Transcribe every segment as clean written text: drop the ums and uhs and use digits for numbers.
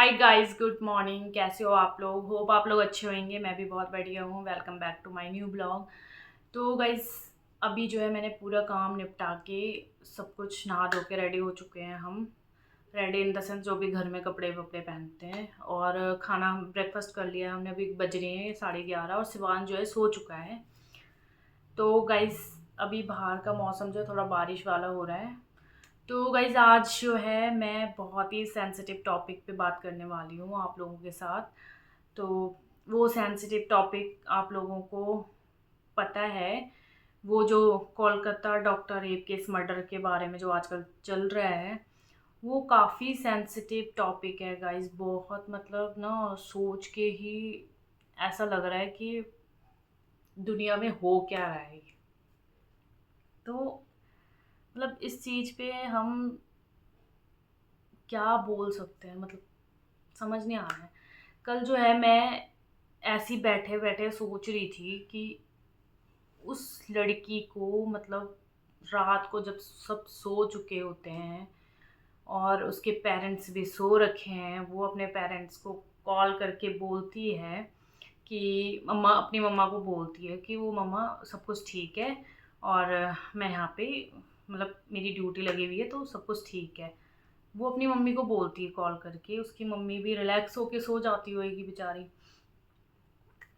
Hi guys, good morning. कैसे हो आप लोग? होप आप लोग अच्छे होंगे। मैं भी बहुत बढ़िया हूँ। Welcome back to my new blog. तो गाइस, अभी जो है मैंने पूरा काम निपटा के सब कुछ नहा धो के रेडी हो चुके हैं हम। रेडी इन द सेंस जो भी घर में कपड़े वपड़े पहनते हैं, और खाना ब्रेकफास्ट कर लिया हमने। अभी बज रहे हैं 11:30 और शिवान जो है सो चुका है। तो गाइस, अभी बाहर का मौसम जो है थोड़ा बारिश वाला हो रहा है। तो गाइज़, आज जो है मैं बहुत ही सेंसिटिव टॉपिक पे बात करने वाली हूँ आप लोगों के साथ। तो वो सेंसिटिव टॉपिक आप लोगों को पता है, वो जो Kolkata doctor rape case murder के बारे में जो आजकल चल रहा है, वो काफ़ी सेंसिटिव टॉपिक है गाइज़। बहुत मतलब ना, सोच के ही ऐसा लग रहा है कि दुनिया में हो क्या रहा है। तो मतलब इस चीज़ पे हम क्या बोल सकते हैं, मतलब समझ नहीं आ रहा है। कल जो है मैं ऐसी बैठे बैठे सोच रही थी कि उस लड़की को, मतलब रात को जब सब सो चुके होते हैं और उसके पेरेंट्स भी सो रखे हैं, वो अपने पेरेंट्स को कॉल करके बोलती है कि मम्मा, अपनी मम्मा को बोलती है कि वो मम्मा सब कुछ ठीक है, और मैं यहाँ पे, मतलब मेरी ड्यूटी लगी हुई है तो सब कुछ ठीक है। वो अपनी मम्मी को बोलती है कॉल करके। उसकी मम्मी भी रिलैक्स होके सो जाती होएगी बेचारी।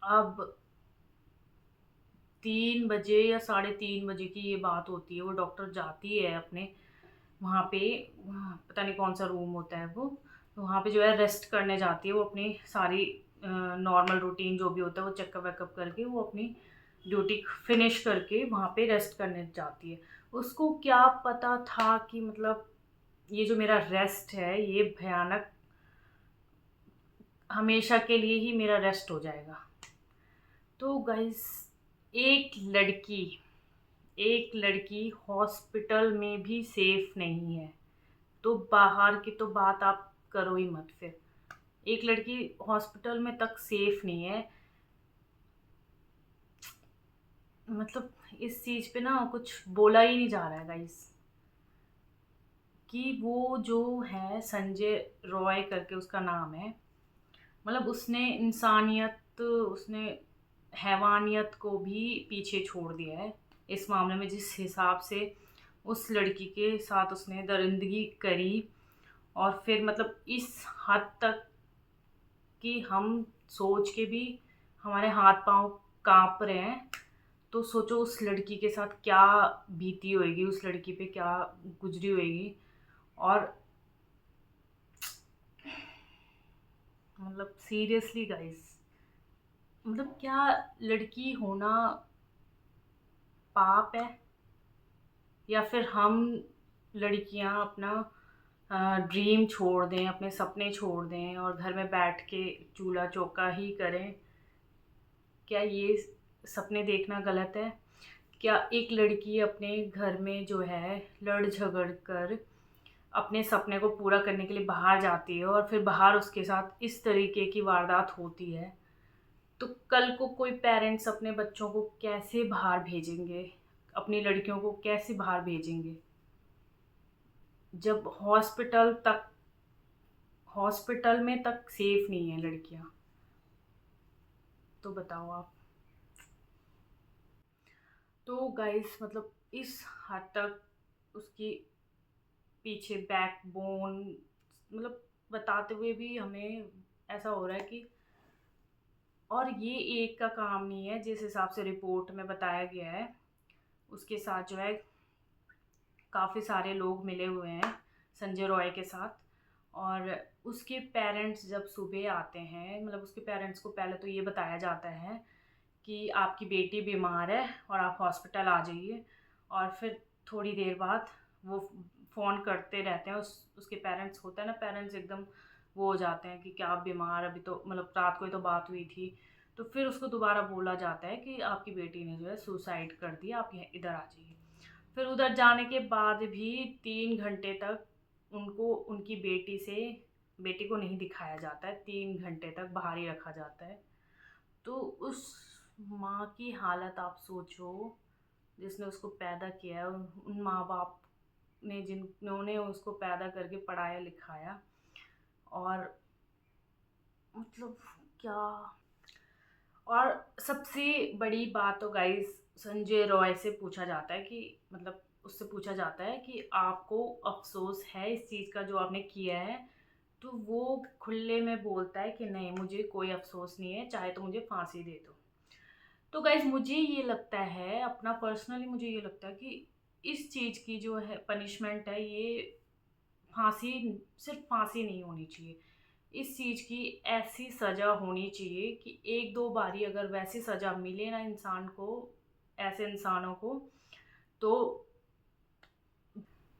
अब 3 बजे या 3:30 बजे की ये बात होती है। वो डॉक्टर जाती है अपने वहाँ पे, पता नहीं कौन सा रूम होता है वो, तो वहाँ पे जो है रेस्ट करने जाती है। वो अपनी सारी नॉर्मल रूटीन जो भी होता है वो चेकअप वेकअप करके वो अपनी ड्यूटी फिनिश करके वहाँ पे रेस्ट करने जाती है। उसको क्या पता था कि मतलब ये जो मेरा रेस्ट है ये भयानक, हमेशा के लिए ही मेरा रेस्ट हो जाएगा। तो गाइस, एक लड़की एक लड़की हॉस्पिटल में भी सेफ नहीं है, तो बाहर की तो बात आप करो ही मत फिर। एक लड़की हॉस्पिटल में तक सेफ नहीं है, मतलब इस चीज पे ना कुछ बोला ही नहीं जा रहा है गाइस। कि वो जो है संजय रॉय करके उसका नाम है, मतलब उसने इंसानियत, उसने हैवानियत को भी पीछे छोड़ दिया है इस मामले में। जिस हिसाब से उस लड़की के साथ उसने दरिंदगी करी, और फिर मतलब इस हद तक कि हम सोच के भी हमारे हाथ पांव कांप रहे हैं। तो सोचो उस लड़की के साथ क्या बीती होएगी, उस लड़की पे क्या गुजरी होएगी। और मतलब सीरियसली गाइस, मतलब क्या लड़की होना पाप है, या फिर हम लड़कियां अपना ड्रीम छोड़ दें, अपने सपने छोड़ दें और घर में बैठ के चूल्हा चौका ही करें? क्या ये सपने देखना गलत है? क्या एक लड़की अपने घर में जो है लड़ झगड़ कर अपने सपने को पूरा करने के लिए बाहर जाती है, और फिर बाहर उसके साथ इस तरीके की वारदात होती है, तो कल को कोई पेरेंट्स अपने बच्चों को कैसे बाहर भेजेंगे? अपनी लड़कियों को कैसे बाहर भेजेंगे जब हॉस्पिटल में तक सेफ नहीं है लड़कियां? तो बताओ आप। तो गाइस, मतलब इस हद तक उसकी पीछे बैकबोन, मतलब बताते हुए भी हमें ऐसा हो रहा है कि, और ये एक का काम नहीं है। जिस हिसाब से रिपोर्ट में बताया गया है, उसके साथ जो है काफ़ी सारे लोग मिले हुए हैं संजय रॉय के साथ। और उसके पेरेंट्स जब सुबह आते हैं, मतलब उसके पेरेंट्स को पहले तो ये बताया जाता है कि आपकी बेटी बीमार है और आप हॉस्पिटल आ जाइए। और फिर थोड़ी देर बाद वो फ़ोन करते रहते हैं। उसके पेरेंट्स, होता है ना, पेरेंट्स एकदम वो हो जाते हैं कि क्या आप बीमार, अभी तो मतलब रात को ही तो बात हुई थी। तो फिर उसको दोबारा बोला जाता है कि आपकी बेटी ने जो है सुसाइड कर दिया, आप यहाँ इधर आ जाइए। फिर उधर जाने के बाद भी 3 घंटे तक उनको उनकी बेटी को नहीं दिखाया जाता है। 3 घंटे तक बाहर ही रखा जाता है। तो उस माँ की हालत आप सोचो, जिसने उसको पैदा किया है। उन माँ बाप ने जिन्होंने उसको पैदा करके पढ़ाया लिखाया, और मतलब क्या। और सबसे बड़ी बात तो गाइस संजय रॉय से पूछा जाता है कि मतलब उससे पूछा जाता है कि आपको अफ़सोस है इस चीज़ का जो आपने किया है? तो वो खुले में बोलता है कि नहीं, मुझे कोई अफ़सोस नहीं है, चाहे तो मुझे फांसी दे दो। तो गाइस मुझे ये लगता है, अपना पर्सनली मुझे ये लगता है कि इस चीज़ की जो है पनिशमेंट है, ये फांसी, सिर्फ फांसी नहीं होनी चाहिए। इस चीज़ की ऐसी सज़ा होनी चाहिए कि एक दो बारी अगर वैसी सज़ा मिले ना इंसान को, ऐसे इंसानों को, तो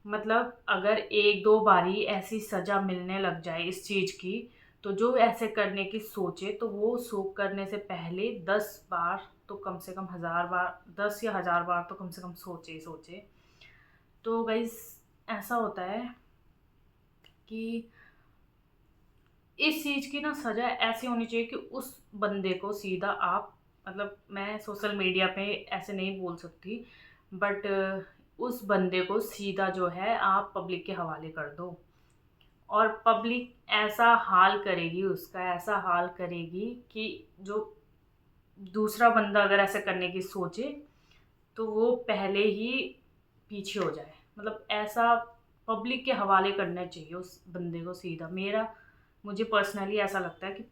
मतलब अगर एक दो बारी ऐसी सज़ा मिलने लग जाए इस चीज़ की, तो जो ऐसे करने की सोचे तो वो सो करने से पहले 10 बार तो कम से कम 1000 बार, 10 या 1000 बार तो कम से कम सोचे ही सोचे। तो गाइस ऐसा होता है कि इस चीज़ की ना सज़ा ऐसी होनी चाहिए कि उस बंदे को सीधा आप, मतलब मैं सोशल मीडिया पे ऐसे नहीं बोल सकती, बट उस बंदे को सीधा जो है आप पब्लिक के हवाले कर दो। और पब्लिक ऐसा हाल करेगी उसका, ऐसा हाल करेगी कि जो दूसरा बंदा अगर ऐसा करने की सोचे तो वो पहले ही पीछे हो जाए। मतलब ऐसा पब्लिक के हवाले करना चाहिए उस बंदे को सीधा। मेरा मुझे पर्सनली ऐसा लगता है कि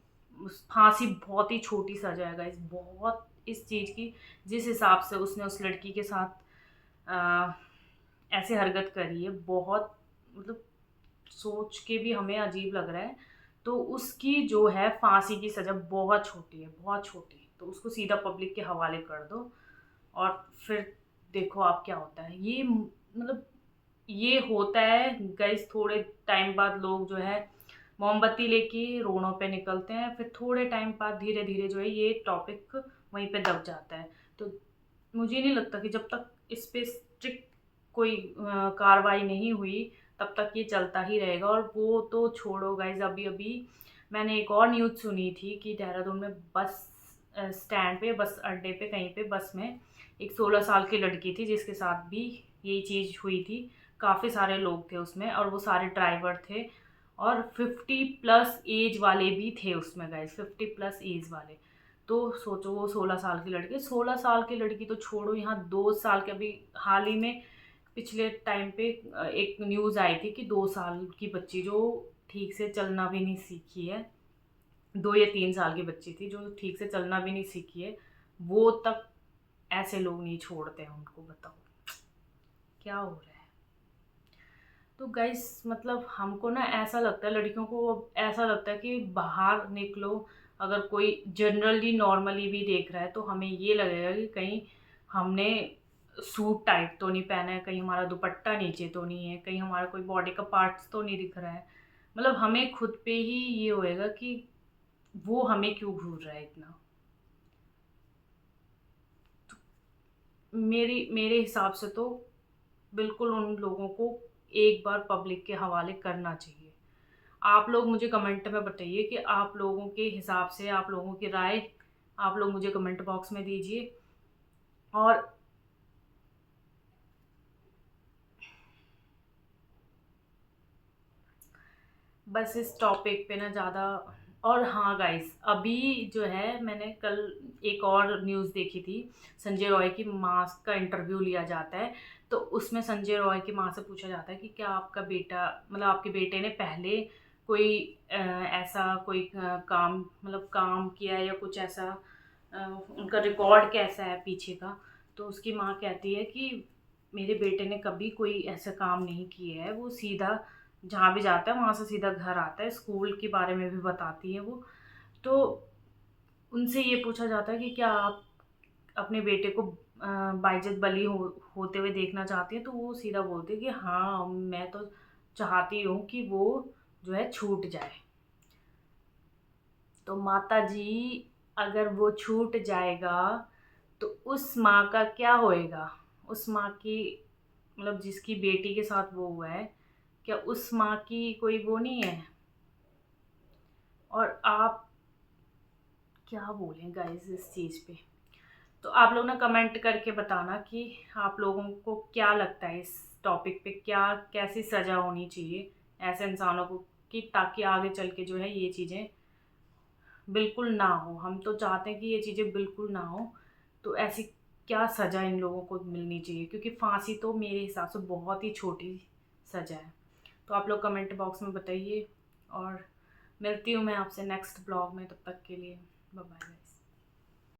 फांसी बहुत ही छोटी सजा है गाइस, बहुत इस चीज़ की, जिस हिसाब से उसने उस लड़की के साथ अ, ऐसे हरकत करी है, बहुत मतलब सोच के भी हमें अजीब लग रहा है। तो उसकी जो है फांसी की सज़ा बहुत छोटी है, बहुत छोटी। तो उसको सीधा पब्लिक के हवाले कर दो और फिर देखो आप क्या होता है। ये मतलब ये होता है गाइस, थोड़े टाइम बाद लोग जो है मोमबत्ती लेके रोडों पे निकलते हैं, फिर थोड़े टाइम बाद धीरे धीरे जो है ये टॉपिक वहीं पे दब जाता है। तो मुझे नहीं लगता कि जब तक इस पे स्ट्रिक्ट कोई कार्रवाई नहीं हुई तब तक ये चलता ही रहेगा। और वो तो छोड़ो गाइज, अभी अभी मैंने एक और न्यूज़ सुनी थी कि देहरादून में बस स्टैंड पे, बस अड्डे पे, कहीं पे बस में एक 16 साल की लड़की थी जिसके साथ भी यही चीज़ हुई थी। काफ़ी सारे लोग थे उसमें और वो सारे ड्राइवर थे और 50+ एज वाले भी थे उसमें गाइज, 50+ एज वाले। तो सोचो वो 16 साल की लड़की, 16 साल की लड़की तो छोड़ो, यहाँ 2 साल के अभी हाल ही में पिछले टाइम पे एक न्यूज़ आई थी कि 2 साल की बच्ची जो ठीक से चलना भी नहीं सीखी है, 2 या 3 साल की बच्ची थी जो ठीक से चलना भी नहीं सीखी है, वो तक ऐसे लोग नहीं छोड़ते हैं उनको। बताओ क्या हो रहा है। तो गाइस मतलब हमको ना ऐसा लगता है, लड़कियों को अब ऐसा लगता है कि बाहर निकलो, अगर कोई जनरली नॉर्मली भी देख रहा है तो हमें ये लगेगा कि कहीं हमने सूट टाइट तो नहीं पहना है, कहीं हमारा दुपट्टा नीचे तो नहीं है, कहीं हमारा कोई बॉडी का पार्ट्स तो नहीं दिख रहा है। मतलब हमें खुद पे ही ये होएगा कि वो हमें क्यों घूर रहा है इतना। मेरे हिसाब से तो बिल्कुल उन लोगों को एक बार पब्लिक के हवाले करना चाहिए। आप लोग मुझे कमेंट में बताइए कि आप लोगों के हिसाब से, आप लोगों की राय आप लोग मुझे कमेंट बॉक्स में दीजिए। और बस इस टॉपिक पे ना ज़्यादा। और हाँ गाइस, अभी जो है मैंने कल एक और न्यूज़ देखी थी, संजय रॉय की माँ का इंटरव्यू लिया जाता है। तो उसमें संजय रॉय की माँ से पूछा जाता है कि क्या आपका बेटा, मतलब आपके बेटे ने पहले कोई ऐसा कोई काम, मतलब काम किया है या कुछ ऐसा, अ, उनका रिकॉर्ड कैसा है पीछे का। तो उसकी माँ कहती है कि मेरे बेटे ने कभी कोई ऐसा काम नहीं किया है, वो सीधा जहाँ भी जाता है वहाँ से सीधा घर आता है। स्कूल के बारे में भी बताती है वो। तो उनसे ये पूछा जाता है कि क्या आप अपने बेटे को बाइज्जत बरी होते हुए देखना चाहती हैं? तो वो सीधा बोलती है कि हाँ, मैं तो चाहती हूँ कि वो जो है छूट जाए। तो माता जी, अगर वो छूट जाएगा तो उस माँ का क्या होएगा? उस माँ की, मतलब जिसकी बेटी के साथ वो हुआ है, क्या उस माँ की कोई वो नहीं है? और आप क्या बोलें गाइस इस चीज़ पे। तो आप लोग ना कमेंट करके बताना कि आप लोगों को क्या लगता है इस टॉपिक पे, क्या कैसी सज़ा होनी चाहिए ऐसे इंसानों को, कि ताकि आगे चल के जो है ये चीज़ें बिल्कुल ना हो। हम तो चाहते हैं कि ये चीज़ें बिल्कुल ना हो। तो ऐसी क्या सज़ा इन लोगों को मिलनी चाहिए, क्योंकि फांसी तो मेरे हिसाब से बहुत ही छोटी सज़ा है। तो आप लोग कमेंट बॉक्स में बताइए, और मिलती हूँ मैं आपसे नेक्स्ट ब्लॉग में। तब तक के लिए बाय बाय।